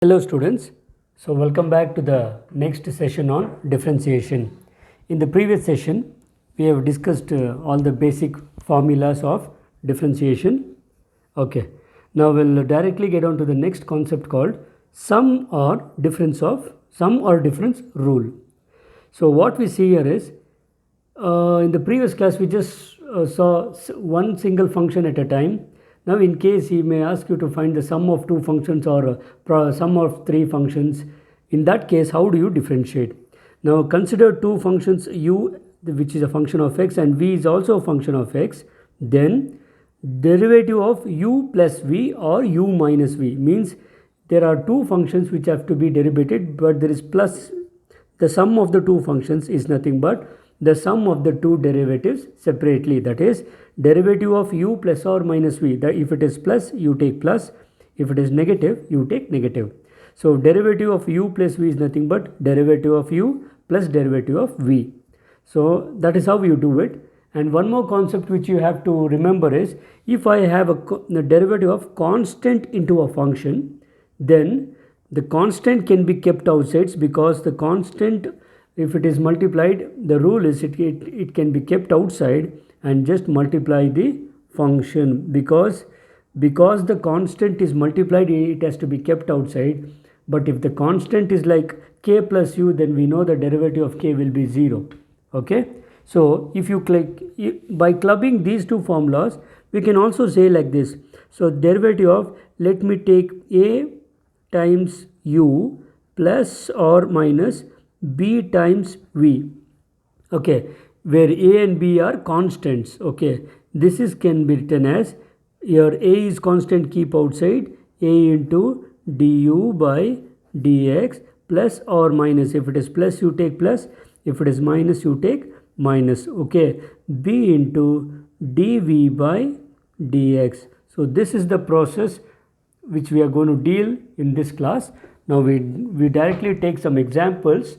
Hello students, so welcome back to the next session on differentiation. In the previous session, we have discussed all the basic formulas of differentiation. Okay, now we'll directly get on to the next concept called sum or difference rule. So what we see here is, in the previous class we just saw one single function at a time. Now in case he may ask you to find the sum of two functions or sum of three functions, in that case how do you differentiate? Now consider two functions u, which is a function of x, and v is also a function of x. Then derivative of u plus v or u minus v means there are two functions which have to be derivated, but there is plus. The sum of the two functions is nothing but the sum of the two derivatives separately, that is derivative of u plus or minus v. That if it is plus, you take plus; if it is negative, you take negative. So derivative of u plus v is nothing but derivative of u plus derivative of v. So that is how you do it. And one more concept which you have to remember is, if I have a derivative of constant into a function, then the constant can be kept outside, because the constant, if it is multiplied, the rule is it can be kept outside and just multiply the function, because the constant is multiplied, it has to be kept outside. But if the constant is like k plus u, then we know the derivative of k will be 0. Okay, so if you by clubbing these two formulas, we can also say like this. So derivative of, let me take a times u plus or minus b times v. Okay, where a and b are constants. Okay, this is can be written as, your a is constant, keep outside, a into du by dx plus or minus, if it is plus you take plus, if it is minus you take minus. Okay, b into dv by dx. So this is the process which we are going to deal in this class. Now we directly take some examples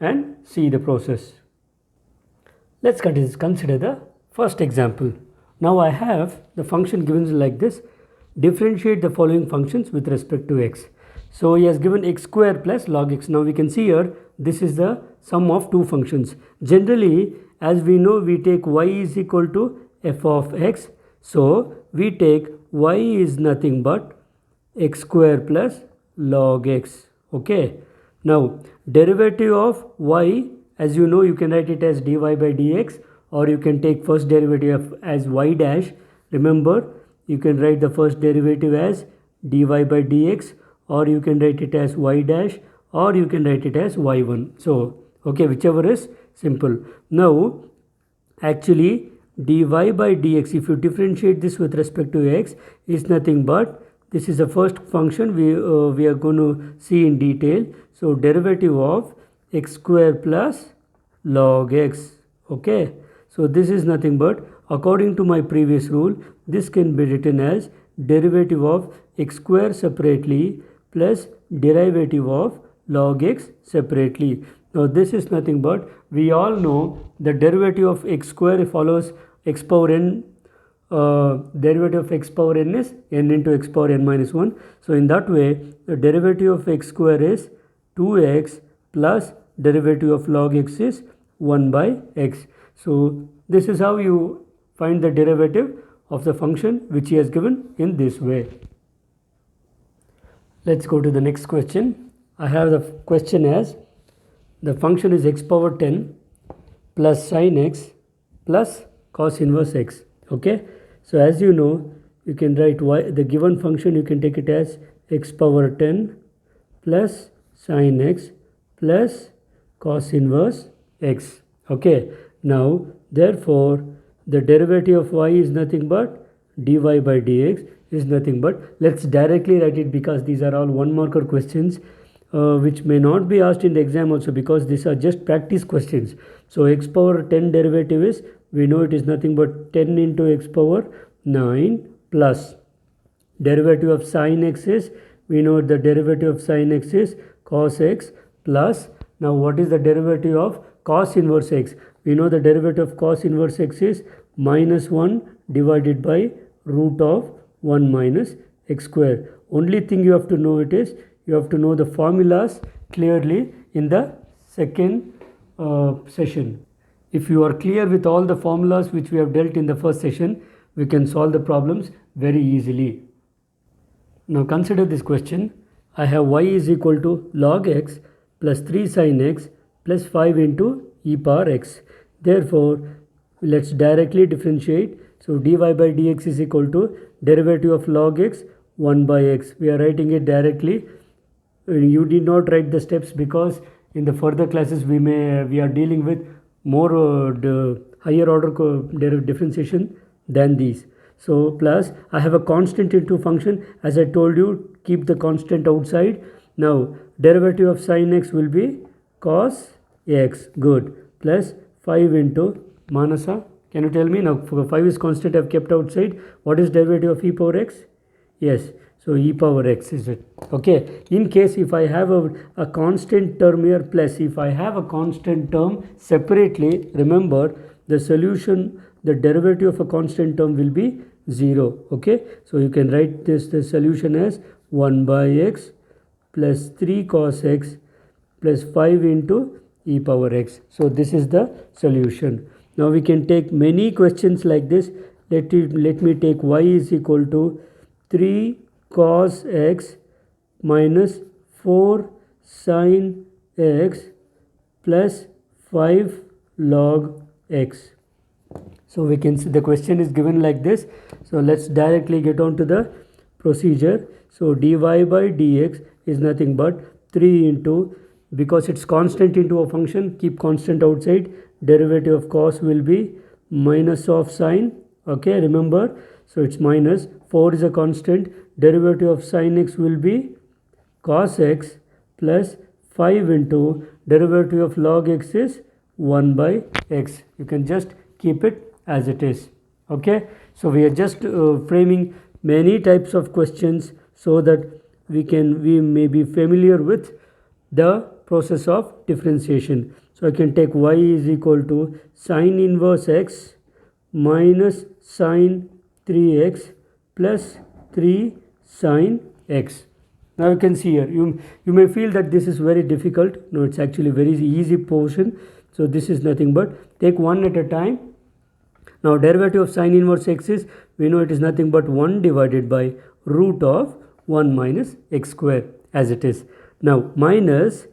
and see the process. Let's consider the first example. Now I have the function given like this: differentiate the following functions with respect to x. So he has given x square plus log x. Now we can see here, this is the sum of two functions. Generally, as we know, we take y is equal to f of x. So we take y is nothing but x square plus log x. Okay, now derivative of y, as you know, you can write it as dy by dx, or you can take first derivative as y dash. Remember, you can write the first derivative as dy by dx, or you can write it as y dash, or you can write it as y1. So okay, whichever is simple. Now actually dy by dx, if you differentiate this with respect to x, is nothing but, this is the first function we are going to see in detail. So derivative of x square plus log x. Okay, so this is nothing but, according to my previous rule, this can be written as derivative of x square separately plus derivative of log x separately. Now this is nothing but, we all know the derivative of x square follows x power n. Derivative of x power n is n into x power n minus 1. So in that way, the derivative of x square is 2x plus derivative of log x is 1 by x. So this is how you find the derivative of the function which he has given in this way. Let's go to the next question. I have the question as, the function is x power 10 plus sin x plus cos inverse x. Okay, so as you know, you can write y, the given function, you can take it as x power 10 plus sin x plus cos inverse x. Okay, now therefore the derivative of y is nothing but dy by dx is nothing but, let's directly write it, because these are all one marker questions which may not be asked in the exam also, because these are just practice questions. So x power 10 derivative is, we know it is nothing but 10 into x power 9 plus derivative of sin x is, we know the derivative of sin x is cos x plus, now what is the derivative of cos inverse x? We know the derivative of cos inverse x is minus 1 divided by root of 1 minus x square. Only thing you have to know it is, you have to know the formulas clearly in the second session. If you are clear with all the formulas which we have dealt in the first session, we can solve the problems very easily. Now consider this question. I have y is equal to log x plus 3 sin x plus 5 into e power x. Therefore, let's directly differentiate. So dy by dx is equal to derivative of log x 1 by x. We are writing it directly. You did not write the steps because in the further classes we are dealing with more the higher order differentiation than these. So plus I have a constant into function. As I told you, keep the constant outside. Now derivative of sin x will be cos x. Good. Plus 5 into Manasa. Can you tell me now? 5 is constant. I have kept outside. What is derivative of e power x? Yes. So e power x is it. Okay. In case if I have a constant term here plus if I have a constant term separately, remember the solution, the derivative of a constant term will be 0. Okay. So you can write the solution as 1 by x plus 3 cos x plus 5 into e power x. So this is the solution. Now we can take many questions like this. Let me take y is equal to 3 cos x minus 4 sin x plus 5 log x. So we can see the question is given like this. So let's directly get on to the procedure. So dy by dx is nothing but 3 into, because it's constant into a function, keep constant outside, derivative of cos will be minus of sin. Okay, remember, so it's minus, 4 is a constant, derivative of sin x will be cos x plus 5 into derivative of log x is 1 by x. You can just keep it as it is. Okay, so we are just framing many types of questions so that we may be familiar with the process of differentiation. So I can take y is equal to sin inverse x minus sin 3x plus 3 sin x. Now you can see here, you may feel that this is very difficult. No, it's actually very easy portion. So this is nothing but take one at a time. Now derivative of sin inverse x is, we know it is nothing but 1 divided by root of 1 minus x square as it is. Now minus,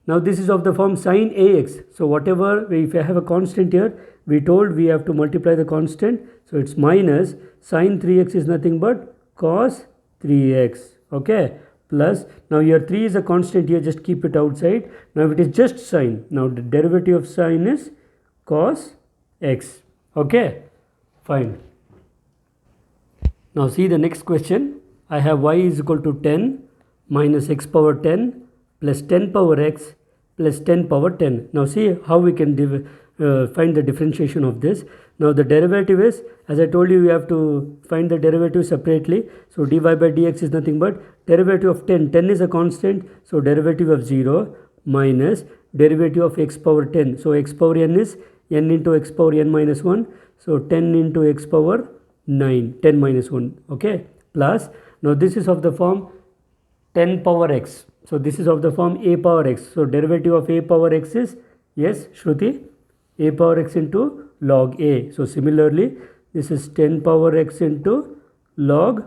now this is of the form sin ax. So whatever, if I have a constant here, we told we have to multiply the constant. So it's minus sin 3x is nothing but cos 3x. Okay, plus now here 3 is a constant here, just keep it outside. Now it is just sin. Now the derivative of sin is cos x. Okay, fine. Now see the next question. I have y is equal to 10 minus x power 10 plus 10 power x plus 10 power 10. Now see how we can find the differentiation of this. Now the derivative is, as I told you, we have to find the derivative separately. So dy by dx is nothing but derivative of 10. 10 is a constant, so derivative of 0 minus derivative of x power 10. So x power n is n into x power n minus 1. So 10 into x power 9, 10 minus 1. Okay, plus, now this is of the form 10 power x. So this is of the form a power x. So derivative of a power x is, yes, Shruti, a power x into log a. So similarly, this is 10 power x into log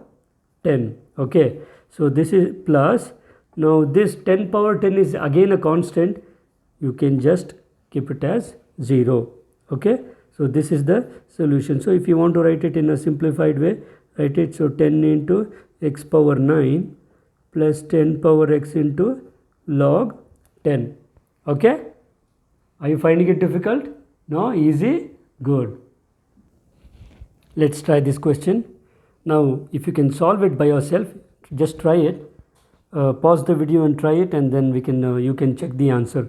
10. Okay, so this is plus, now this 10 power 10 is again a constant. You can just keep it as 0. Okay, so this is the solution. So if you want to write it in a simplified way, write it, so 10 into x power 9 plus 10 power x into log 10. Okay, are you finding it difficult? No, easy, good. Let's try this question. Now if you can solve it by yourself, just try it. Pause the video and try it, and then we can you can check the answer.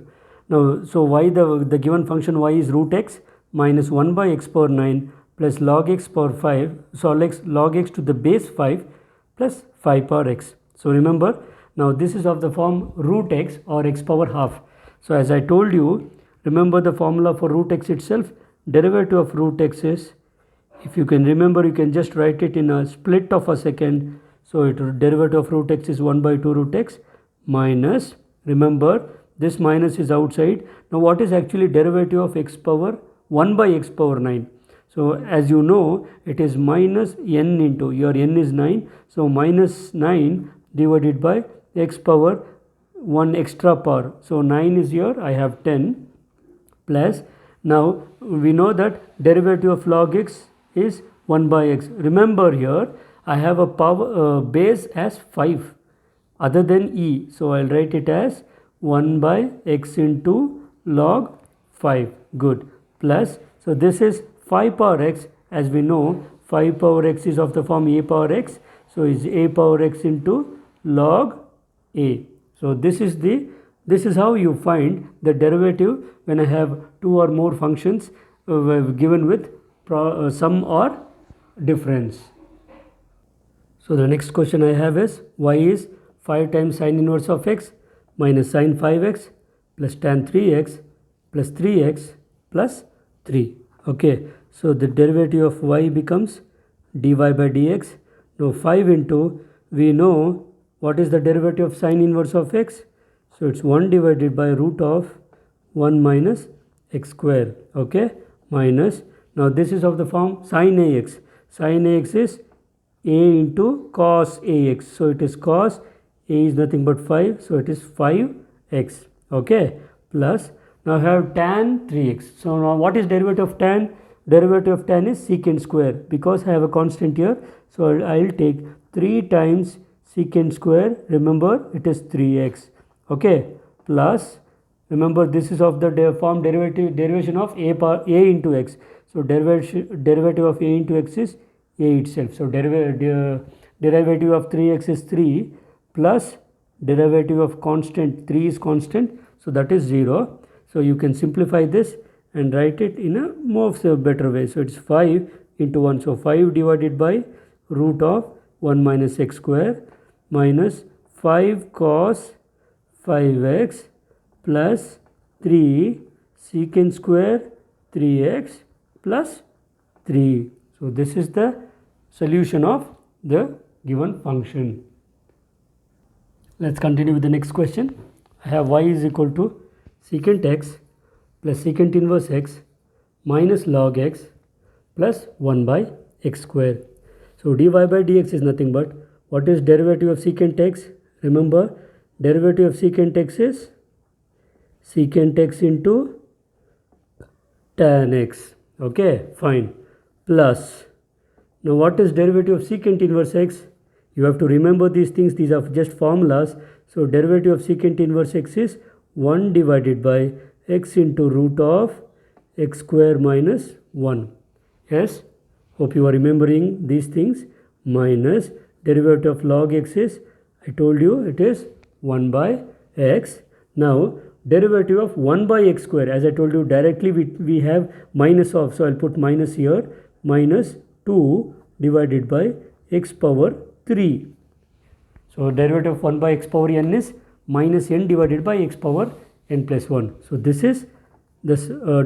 Now, so y, the given function y is root x minus 1 by x power 9 plus log x power 5, so log x to the base 5 plus 5 power x. So remember, now this is of the form root x or x power half. So as I told you, remember the formula for root x itself. Derivative of root x is, if you can remember, you can just write it in a split of a second. So derivative of root x is 1 by 2 root x minus, remember this minus is outside. Now what is actually derivative of x power 1 by x power 9? So as you know, it is minus n into, your n is 9, so minus 9 divided by x power 1 extra power. So 9 is here, I have 10 plus, now we know that derivative of log x is 1 by x. Remember here I have a power base as 5 other than e, so I'll write it as 1 by x into log 5. Good. Plus, so this is 5 power x. As we know, 5 power x is of the form a power x, so is a power x into log a. So this is how you find the derivative when I have two or more functions given with sum or difference. So the next question I have is, y is 5 times sine inverse of x minus sine 5x plus tan 3x plus 3x plus 3. Okay, so the derivative of y becomes dy by dx. Now 5 into, we know what is the derivative of sine inverse of x? So it's 1 divided by root of 1 minus x square. Okay, minus, now this is of the form sine ax. Sine ax is a into cos ax. So it is cos, a is nothing but 5, so it is 5x. Okay, plus, now I have tan 3x. So now what is derivative of tan? Derivative of tan is secant square, because I have a constant here. So I will take 3 times secant square, remember it is 3x. Okay, plus, remember this is of the form derivation of a into x. So derivative of a into x is a itself. So derivative of 3x is 3 plus derivative of constant 3 is constant, so that is 0. So you can simplify this and write it in a more better way. So it's 5 into 1. So 5 divided by root of 1 minus x square minus 5 cos 5x plus 3 secant square 3x plus 3. So this is the solution of the given function. Let's continue with the next question. I have y is equal to secant x plus secant inverse x minus log x plus 1 by x square. So dy by dx is nothing but, what is derivative of secant x? Remember, derivative of secant x is secant x into tan x. Okay, fine. Plus, now what is derivative of secant inverse x? You have to remember these things, these are just formulas. So derivative of secant inverse x is 1 divided by x into root of x square minus 1. Yes, hope you are remembering these things. Minus derivative of log x is, I told you it is 1 by x. Now derivative of 1 by x square, as I told you directly we have minus of, so I'll put minus here, minus 2 divided by x power 3. So derivative of 1 by x power n is minus n divided by x power n plus 1. So this is the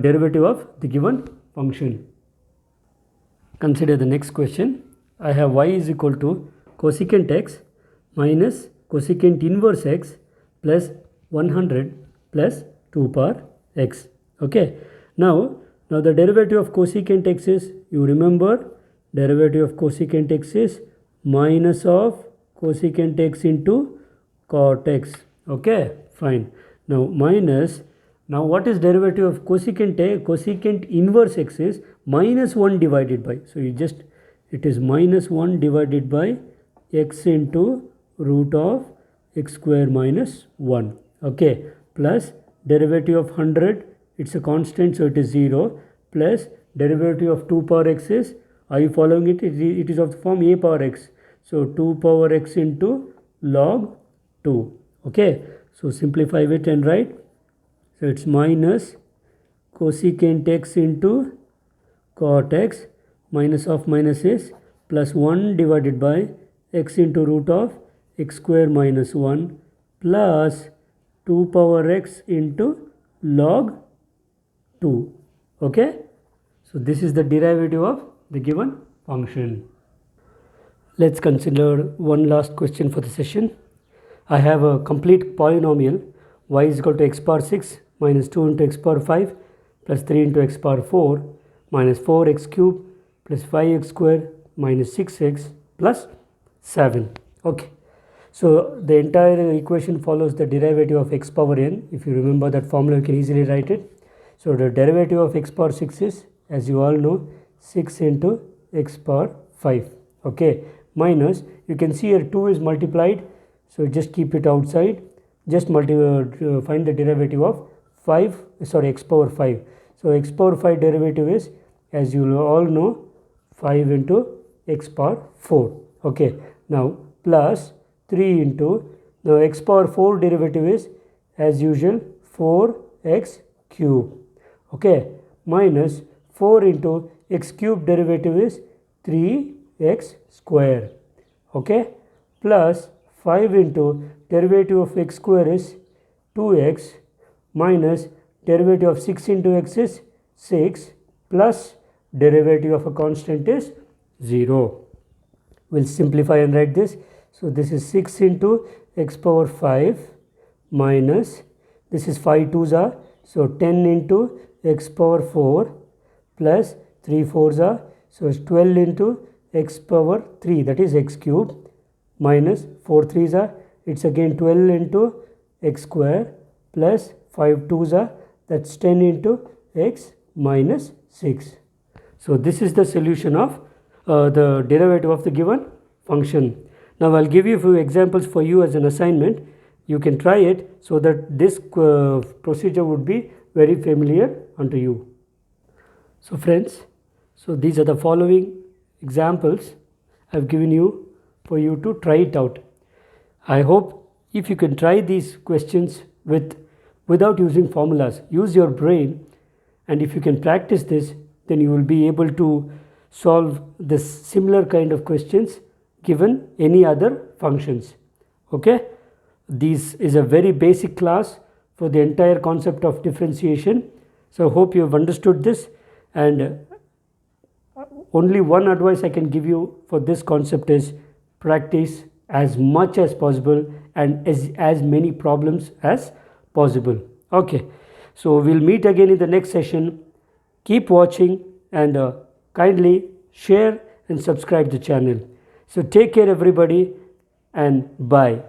derivative of the given function. Consider the next question. I have y is equal to cosecant x minus cosecant inverse x plus 100 plus 2 power x. Okay. Now the derivative of cosecant x is, you remember, derivative of cosecant x is minus of cosecant x into cot x. Okay, fine. Now minus, now what is derivative of cosecant x? Cosecant inverse x is minus 1 divided by, so you just, it is minus 1 divided by x into root of x square minus 1. Okay, plus derivative of 100, it's a constant, so it is 0, plus derivative of 2 power x is, are you following it? It is of the form a power x. So 2 power x into log 2. Okay, so simplify it and write. So it's minus cosecant x into cot x, minus of minus is plus 1 divided by x into root of x square minus 1 plus 2 power x into log 2. Okay, so this is the derivative of the given function. Let's consider one last question for the session. I have a complete polynomial y is equal to x power 6 minus 2 into x power 5 plus 3 into x power 4 minus 4x cube plus 5x square minus 6x plus 7. Okay. So the entire equation follows the derivative of x power n. If you remember that formula, you can easily write it. So the derivative of x power 6 is, as you all know, 6 into x power 5. Okay. Minus, you can see here 2 is multiplied. So just keep it outside. Just find the derivative of x power 5. So x power 5 derivative is, as you all know, 5 into x power 4. Okay. Now plus 3 into, now x power 4 derivative is, as usual, 4x cube. Okay. Minus 4 into x cube derivative is 3x square. Okay. Plus 5 into derivative of x square is 2x minus derivative of 6 into x is 6 plus derivative of a constant is 0. We'll simplify and write this. So this is 6 into x power 5 minus, this is 5 2s are, so 10 into x power 4 plus 3 4s are, so it's 12 into x power 3, that is x cube, minus 4 3s are, it's again 12 into x square plus 5 2s are, that's 10 into x minus 6. So this is the solution of the derivative of the given function. Now I'll give you a few examples for you as an assignment. You can try it so that this procedure would be very familiar unto you. So friends, so these are the following examples I've given you for you to try it out. I hope if you can try these questions without using formulas, use your brain, and if you can practice this, then you will be able to solve this similar kind of questions given any other functions. Okay. This is a very basic class for the entire concept of differentiation. So I hope you have understood this, and only one advice I can give you for this concept is practice as much as possible and as many problems as possible. Okay. So we'll meet again in the next session. Keep watching and kindly share and subscribe the channel. So take care everybody, and bye.